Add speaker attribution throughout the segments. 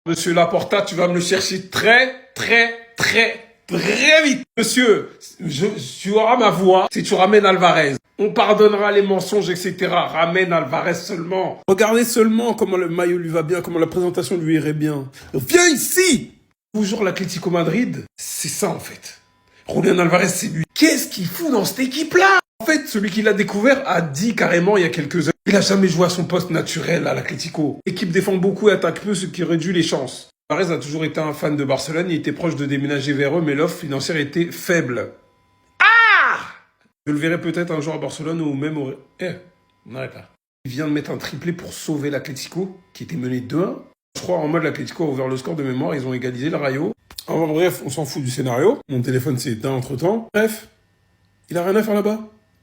Speaker 1: Monsieur Laporta, tu vas me le chercher très vite. Monsieur, tu auras ma voix si tu ramènes Alvarez. On pardonnera les mensonges, etc. Ramène Alvarez seulement. Regardez seulement comment le maillot lui va bien, comment la présentation lui irait bien. Viens ici. Toujours l'Atlético Madrid, c'est ça en fait. Julián Alvarez, c'est lui. Qu'est-ce qu'il fout dans cette équipe-là? En fait, celui qui l'a découvert a dit carrément il y a quelques heures. Il a jamais joué à son poste naturel à l'Atlético. L'équipe défend beaucoup et attaque peu, ce qui réduit les chances. Alvarez a toujours été un fan de Barcelone, il était proche de déménager vers eux, mais l'offre financière était faible. Je le verrai peut-être un jour à Barcelone ou même au... on n'arrête pas. Il vient de mettre un triplé pour sauver l'Atlético, qui était mené 2-1. Je crois en mode l'Atlético a ouvert le score de mémoire, ils ont égalisé le Rayo. Enfin bref, on s'en fout du scénario. Mon téléphone s'est éteint entre-temps. Bref, il a rien à faire là-bas.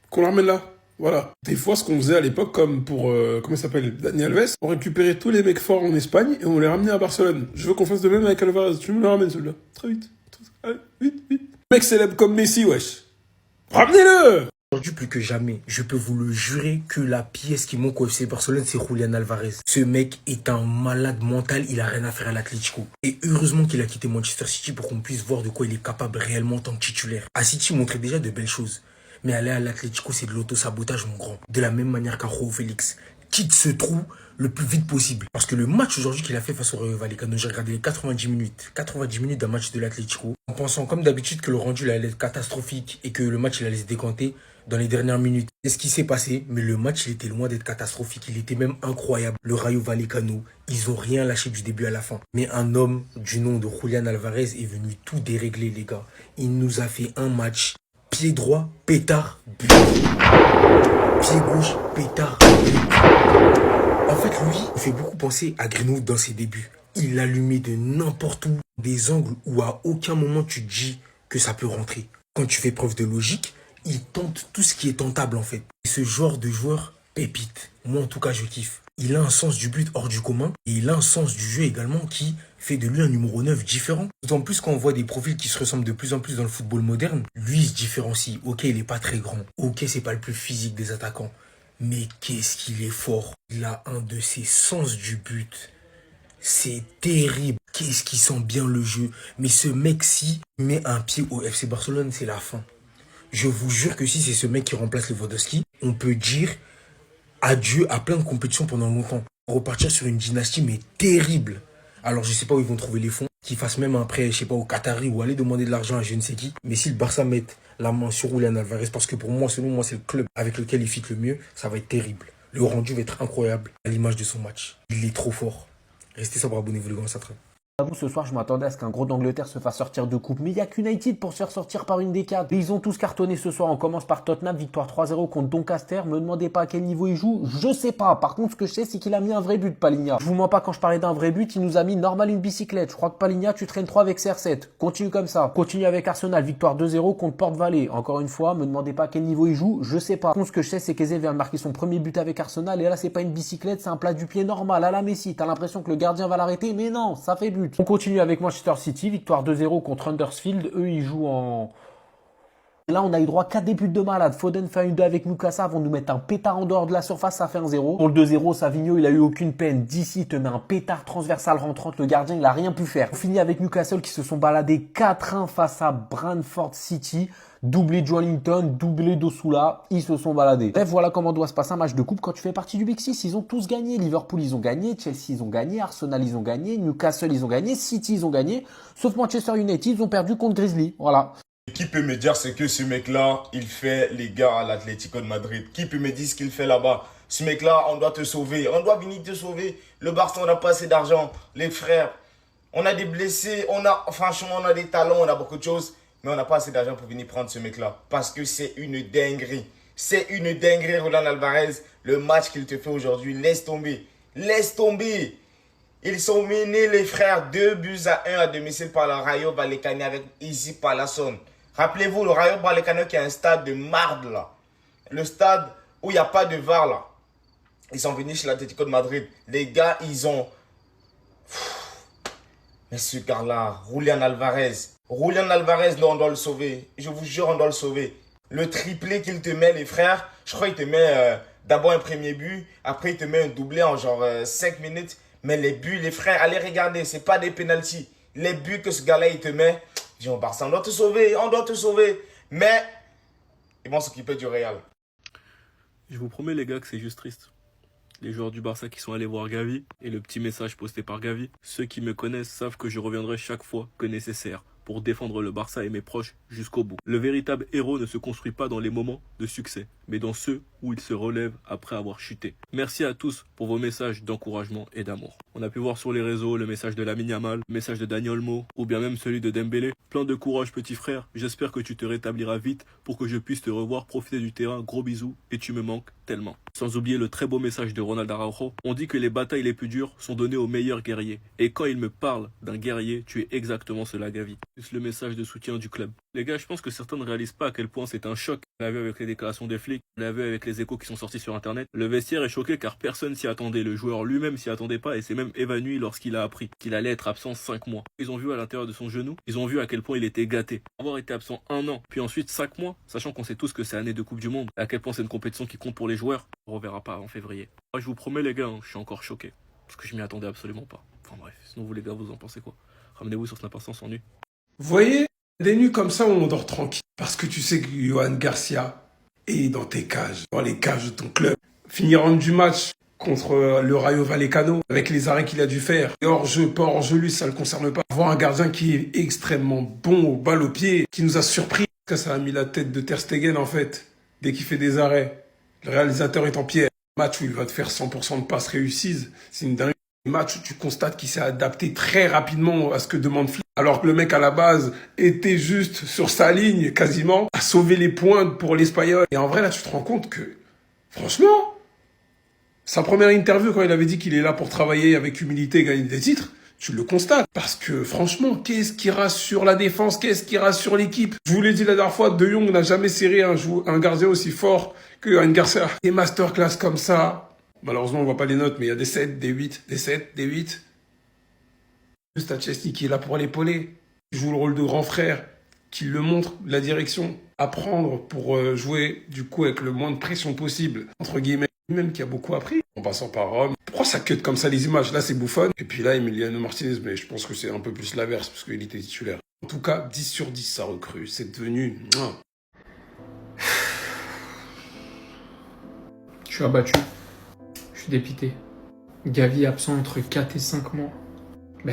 Speaker 1: Qu'on le ramène là. Voilà. Des fois, ce qu'on faisait à l'époque, comme pour, comment il s'appelle, Dani Alves, on récupérait tous les mecs forts en Espagne et on les ramenait à Barcelone. Je veux qu'on fasse de même avec Alvarez. Tu me le ramènes celui-là. Très vite. Allez, vite. Mec célèbre comme Messi, wesh. Ramenez-le!
Speaker 2: Aujourd'hui, plus que jamais, je peux vous le jurer que la pièce qui manque au FC Barcelone, c'est Julián Alvarez. Ce mec est un malade mental, il a rien à faire à l'Atlético. Et heureusement qu'il a quitté Manchester City pour qu'on puisse voir de quoi il est capable réellement en tant que titulaire. À City, il montrait déjà de belles choses. Mais aller à l'Atlético, c'est de l'auto-sabotage, mon grand. De la même manière qu'un Joao Félix. Quitte ce trou le plus vite possible. Parce que le match aujourd'hui qu'il a fait face au Rayo Vallecano, j'ai regardé les 90 minutes. 90 minutes d'un match de l'Atlético. En pensant comme d'habitude que le rendu allait être catastrophique et que le match il allait se décanter dans les dernières minutes. C'est ce qui s'est passé, mais le match il était loin d'être catastrophique. Il était même incroyable. Le Rayo Vallecano, ils ont rien lâché du début à la fin. Mais un homme du nom de Julián Alvarez est venu tout dérégler, les gars. Il nous a fait un match. Pied droit, pétard, but. Pied gauche, pétard, but. En fait, lui, il fait beaucoup penser à Greenwood dans ses débuts. Il l'allumait de n'importe où, des angles où à aucun moment tu te dis que ça peut rentrer. Quand tu fais preuve de logique, il tente tout ce qui est tentable en fait. Et ce genre de joueur, pépite. Moi en tout cas, je kiffe. Il a un sens du but hors du commun et il a un sens du jeu également qui fait de lui un numéro 9 différent. D'autant plus quand on voit des profils qui se ressemblent de plus en plus dans le football moderne. Lui, il se différencie. Ok, il n'est pas très grand. Ok, c'est pas le plus physique des attaquants. Mais qu'est-ce qu'il est fort. Il a un de ses sens du but. C'est terrible. Qu'est-ce qu'il sent bien le jeu. Mais ce mec-ci met un pied au FC Barcelone, c'est la fin. Je vous jure que si c'est ce mec qui remplace Lewandowski, on peut dire adieu à plein de compétitions pendant longtemps. Repartir sur une dynastie, mais terrible. Alors, je sais pas où ils vont trouver les fonds. Qu'ils fassent même un prêt, je sais pas, au Qatari ou aller demander de l'argent à je ne sais qui. Mais si le Barça met la main sur Julián Alvarez, parce que pour moi, selon moi, c'est le club avec lequel il fit le mieux, ça va être terrible. Le rendu va être incroyable à l'image de son match. Il est trop fort. Restez sobre, abonnez-vous les gars, ça traîne.
Speaker 3: J'avoue, ce soir, je m'attendais à ce qu'un gros d'Angleterre se fasse sortir de coupe. Mais il n'y a qu'United pour se faire sortir par une décade. Et ils ont tous cartonné ce soir. On commence par Tottenham, victoire 3-0 contre Doncaster. Me demandez pas à quel niveau il joue. Je sais pas. Par contre, ce que je sais, c'est qu'il a mis un vrai but, Palhinha. Je vous mens pas quand je parlais d'un vrai but. Il nous a mis normal une bicyclette. Je crois que Palhinha, tu traînes 3 avec CR7. Continue comme ça. Continue avec Arsenal, victoire 2-0 contre Port Vale. Encore une fois, me demandez pas à quel niveau il joue. Je sais pas. Par contre, ce que je sais, c'est qu'Eze vient de marquer son premier but avec Arsenal. Et là, c'est pas une bicyclette, c'est un plat du pied normal à la Messi. T'as l'impression que le gardien va l'arrêter, mais non, ça fait but. On continue avec Manchester City, victoire 2-0 contre Huddersfield. Eux, ils jouent en... Là, on a eu droit à 4 débuts de malade. Foden fait un 2 avec Newcastle, vont nous mettre un pétard en dehors de la surface, ça fait un 0. Pour le 2-0, Savigno, il a eu aucune peine. D'ici, il te met un pétard transversal rentrante. Le gardien, il a rien pu faire. On finit avec Newcastle qui se sont baladés 4-1 face à Brentford City. Doublé de Joelinton, doublé d'Osula, ils se sont baladés. Bref, voilà comment doit se passer un match de coupe quand tu fais partie du Big Six. Ils ont tous gagné. Liverpool, ils ont gagné. Chelsea, ils ont gagné. Arsenal, ils ont gagné. Newcastle, ils ont gagné. City, ils ont gagné. Sauf Manchester United, ils ont perdu contre Grizzly. Voilà.
Speaker 4: Qui peut me dire ce que ce mec-là, il fait, les gars, à l'Atlético de Madrid? Qui peut me dire ce qu'il fait là-bas? Ce mec-là, on doit te sauver. On doit venir te sauver. Le Barça, on n'a pas assez d'argent. Les frères, on a des blessés. Franchement, on a des talents, on a beaucoup de choses. Mais on n'a pas assez d'argent pour venir prendre ce mec-là. Parce que c'est une dinguerie. C'est une dinguerie, Julián Alvarez. Le match qu'il te fait aujourd'hui, laisse tomber. Laisse tomber. Ils sont menés, les frères, 2-1 à domicile par le Rayo Vallecano avec Izzy Palason. Rappelez-vous, le Rayo Vallecano qui est un stade de marde là. Le stade où il n'y a pas de VAR là. Ils sont venus chez l'Atlético de Madrid. Les gars, ils ont... Mais ce gars-là, Julián Alvarez. Julián Alvarez, là, on doit le sauver. Je vous jure, on doit le sauver. Le triplé qu'il te met, les frères, je crois qu'il te met d'abord un premier but. Après, il te met un doublé en genre 5 minutes. Mais les buts, les frères, allez regarder, c'est pas des pénaltys. Les buts que ce gars-là, il te met, dis au Barça, on doit te sauver, on doit te sauver. Mais ils vont s'occuper du Real.
Speaker 5: Je vous promets les gars que c'est juste triste. Les joueurs du Barça qui sont allés voir Gavi et le petit message posté par Gavi, ceux qui me connaissent savent que je reviendrai chaque fois que nécessaire pour défendre le Barça et mes proches jusqu'au bout. Le véritable héros ne se construit pas dans les moments de succès, mais dans ceux où il se relève après avoir chuté. Merci à tous pour vos messages d'encouragement et d'amour. On a pu voir sur les réseaux le message de Lamine Yamal, le message de Dani Olmo, ou bien même celui de Dembélé. Plein de courage petit frère, j'espère que tu te rétabliras vite pour que je puisse te revoir profiter du terrain. Gros bisous et tu me manques tellement. Sans oublier le très beau message de Ronald Araujo. On dit que les batailles les plus dures sont données aux meilleurs guerriers. Et quand il me parle d'un guerrier, tu es exactement cela Gavi. Plus le message de soutien du club. Les gars, je pense que certains ne réalisent pas à quel point c'est un choc. On l'a vu avec les déclarations des flics, on l'a vu avec les échos qui sont sortis sur internet. Le vestiaire est choqué car personne s'y attendait. Le joueur lui-même s'y attendait pas et s'est même évanoui lorsqu'il a appris qu'il allait être absent 5 mois. Ils ont vu à l'intérieur de son genou, ils ont vu à quel point il était gâté. Avoir été absent 1 an, puis ensuite 5 mois, sachant qu'on sait tous que c'est année de Coupe du Monde, à quel point c'est une compétition qui compte pour les joueurs, on reverra pas en février. Moi, je vous promets les gars, je suis encore choqué. Parce que je m'y attendais absolument pas. Enfin bref, sinon vous les gars, vous en pensez quoi? Ramenez-vous sur Snap Instant sans nu.
Speaker 1: Vous voyez, des nuits comme ça où on dort tranquille. Parce que tu sais que Johan Garcia est dans tes cages, dans les cages de ton club. Finir en du match contre le Rayo Vallecano, avec les arrêts qu'il a dû faire. Et hors-jeu, pas hors-jeu, lui, ça le concerne pas. Avoir un gardien qui est extrêmement bon aux balles au pied, qui nous a surpris. Ça a mis la tête de Ter Stegen, en fait, dès qu'il fait des arrêts. Le réalisateur est en pierre. Match où il va te faire 100% de passes réussies, c'est une dinguerie. Match où tu constates qu'il s'est adapté très rapidement à ce que demande Flick. Alors que le mec à la base était juste sur sa ligne quasiment, à sauver les points pour l'Espagnol. Et en vrai là tu te rends compte que, franchement, sa première interview quand il avait dit qu'il est là pour travailler avec humilité et gagner des titres, tu le constates. Parce que franchement, qu'est-ce qui rassure la défense, qu'est-ce qui rassure l'équipe? Je vous l'ai dit la dernière fois, De Jong n'a jamais serré un gardien aussi fort que Johan Garcia. Des masterclass comme ça. Malheureusement, on voit pas les notes, mais il y a des 7, des 8, des 7, des 8. Stachesny qui est là pour l'épauler. Il joue le rôle de grand frère, qui le montre, la direction. Apprendre pour jouer, du coup, avec le moins de pression possible, entre guillemets. Lui-même qui a beaucoup appris, en passant par Rome. Pourquoi ça cut comme ça les images? Là, c'est Buffon. Et puis là, Emiliano Martinez, mais je pense que c'est un peu plus l'inverse, parce qu'il était titulaire. En tout cas, 10 sur 10, ça recrue. C'est devenu...
Speaker 6: Je suis abattu. Je suis dépité. Gavi absent entre 4 et 5 mois.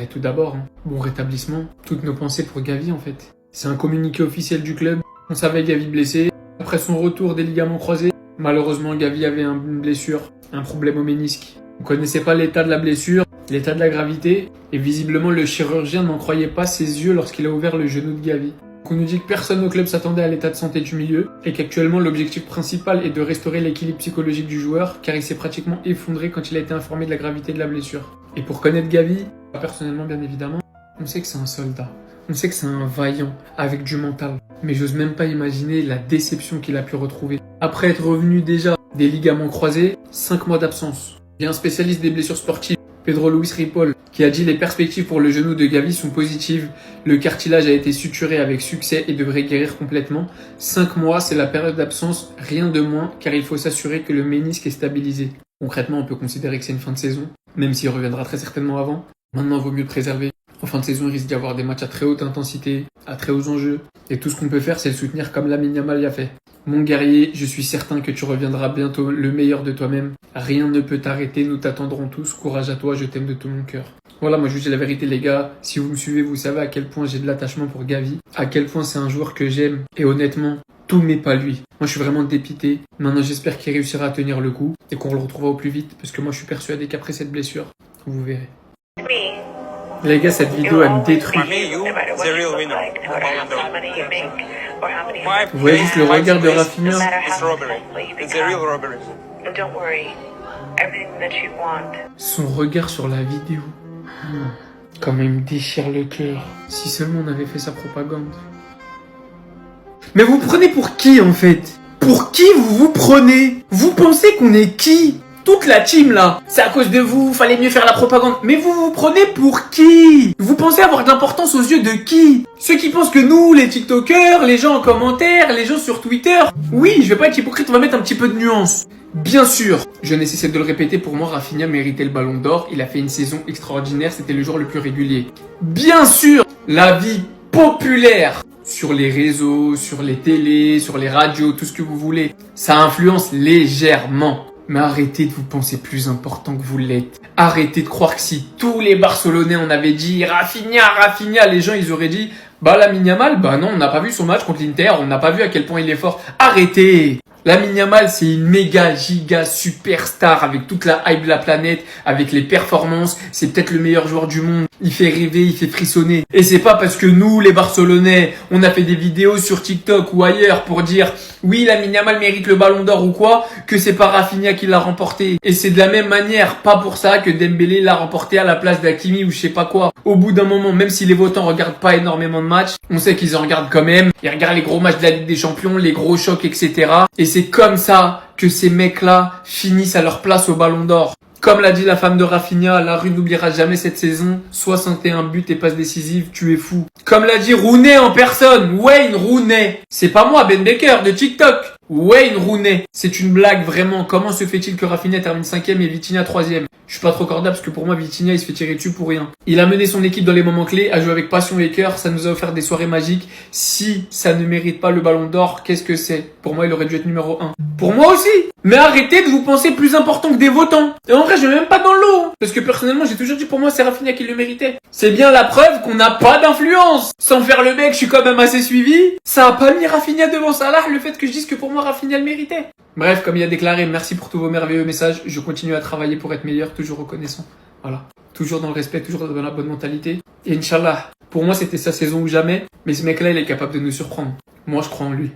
Speaker 6: Tout d'abord, bon rétablissement. Toutes nos pensées pour Gavi en fait. C'est un communiqué officiel du club. On savait Gavi blessé. Après son retour des ligaments croisés, malheureusement Gavi avait une blessure, un problème au ménisque. On connaissait pas l'état de la blessure, l'état de la gravité, et visiblement le chirurgien n'en croyait pas ses yeux lorsqu'il a ouvert le genou de Gavi. On nous dit que personne au club s'attendait à l'état de santé du milieu et qu'actuellement l'objectif principal est de restaurer l'équilibre psychologique du joueur car il s'est pratiquement effondré quand il a été informé de la gravité de la blessure. Et pour connaître Gavi, personnellement bien évidemment, on sait que c'est un soldat, on sait que c'est un vaillant avec du mental. Mais j'ose même pas imaginer la déception qu'il a pu retrouver. Après être revenu déjà des ligaments croisés, 5 mois d'absence. Il y a un spécialiste des blessures sportives, Pedro Luis Ripoll, qui a dit les perspectives pour le genou de Gavi sont positives. Le cartilage a été suturé avec succès et devrait guérir complètement. 5 mois, c'est la période d'absence, rien de moins, car il faut s'assurer que le ménisque est stabilisé. Concrètement, on peut considérer que c'est une fin de saison, même s'il reviendra très certainement avant. Maintenant, il vaut mieux le préserver. En fin de saison, il risque d'y avoir des matchs à très haute intensité, à très hauts enjeux. Et tout ce qu'on peut faire, c'est le soutenir comme Lamine Yamal l'a fait. Mon guerrier, je suis certain que tu reviendras bientôt le meilleur de toi-même. Rien ne peut t'arrêter, nous t'attendrons tous. Courage à toi, je t'aime de tout mon cœur. Voilà, moi je vous dis la vérité les gars. Si vous me suivez, vous savez à quel point j'ai de l'attachement pour Gavi. À quel point c'est un joueur que j'aime. Et honnêtement, tout n'est pas lui. Moi je suis vraiment dépité. Maintenant j'espère qu'il réussira à tenir le coup. Et qu'on le retrouvera au plus vite. Parce que moi je suis persuadé qu'après cette blessure, vous verrez. Les gars, cette vidéo, elle me détruit. Vous voyez juste le regard de Rafinha. Son regard sur la vidéo. Comme il me déchire le cœur. Si seulement on avait fait sa propagande. Mais vous prenez pour qui en fait? Pour qui vous vous prenez? Vous pensez qu'on est qui? Toute la team là, c'est à cause de vous, fallait mieux faire la propagande. Mais vous vous prenez pour qui? Vous pensez avoir de l'importance aux yeux de qui? Ceux qui pensent que nous, les TikTokers, les gens en commentaire, les gens sur Twitter. Oui, je vais pas être hypocrite, on va mettre un petit peu de nuance. Bien sûr, je n'ai cessé de le répéter, pour moi, Rafinha méritait le ballon d'or. Il a fait une saison extraordinaire, c'était le joueur le plus régulier. Bien sûr, l'avis populaire sur les réseaux, sur les télés, sur les radios, tout ce que vous voulez, ça influence légèrement. Mais arrêtez de vous penser plus important que vous l'êtes. Arrêtez de croire que si tous les Barcelonais on avait dit Rafinha, les gens ils auraient dit Lamine Yamal, non, on n'a pas vu son match contre l'Inter, on n'a pas vu à quel point il est fort. Arrêtez! Lamine Yamal, c'est une méga giga superstar avec toute la hype de la planète, avec les performances. C'est peut-être le meilleur joueur du monde. Il fait rêver, il fait frissonner. Et c'est pas parce que nous, les Barcelonais, on a fait des vidéos sur TikTok ou ailleurs pour dire oui, Lamine Yamal mérite le ballon d'or ou quoi, que c'est pas Rafinha qui l'a remporté. Et c'est de la même manière, pas pour ça que Dembélé l'a remporté à la place d'Hakimi ou je sais pas quoi. Au bout d'un moment, même si les votants regardent pas énormément de matchs, on sait qu'ils en regardent quand même. Ils regardent les gros matchs de la Ligue des Champions, les gros chocs, etc. Et c'est comme ça que ces mecs-là finissent à leur place au Ballon d'Or. Comme l'a dit la femme de Rafinha, la rue n'oubliera jamais cette saison. 61 buts et passes décisives, tu es fou. Comme l'a dit Rooney en personne, Wayne Rooney. C'est pas moi, Ben Baker de TikTok. Wayne Rooney. C'est une blague vraiment. Comment se fait-il que Rafinha termine 5e et Vitinha 3e? Je suis pas trop corda parce que pour moi Vitinha il se fait tirer dessus pour rien. Il a mené son équipe dans les moments clés, a joué avec passion et cœur, ça nous a offert des soirées magiques. Si ça ne mérite pas le ballon d'or, qu'est-ce que c'est? Pour moi il aurait dû être numéro 1. Pour moi aussi. Mais arrêtez de vous penser plus important que des votants. Et en vrai je vais même pas dans l'eau. Parce que personnellement j'ai toujours dit pour moi c'est Rafinha qui le méritait. C'est bien la preuve qu'on n'a pas d'influence. Sans faire le mec, je suis quand même assez suivi. Ça a pas mis Rafinha devant Salah le fait que je dise que pour moi Rafinha le méritait. Bref, comme il a déclaré, merci pour tous vos merveilleux messages. Je continue à travailler pour être meilleur, toujours reconnaissant. Voilà. Toujours dans le respect, toujours dans la bonne mentalité. Et Inch'Allah, pour moi c'était sa saison ou jamais. Mais ce mec-là, il est capable de nous surprendre. Moi, je crois en lui.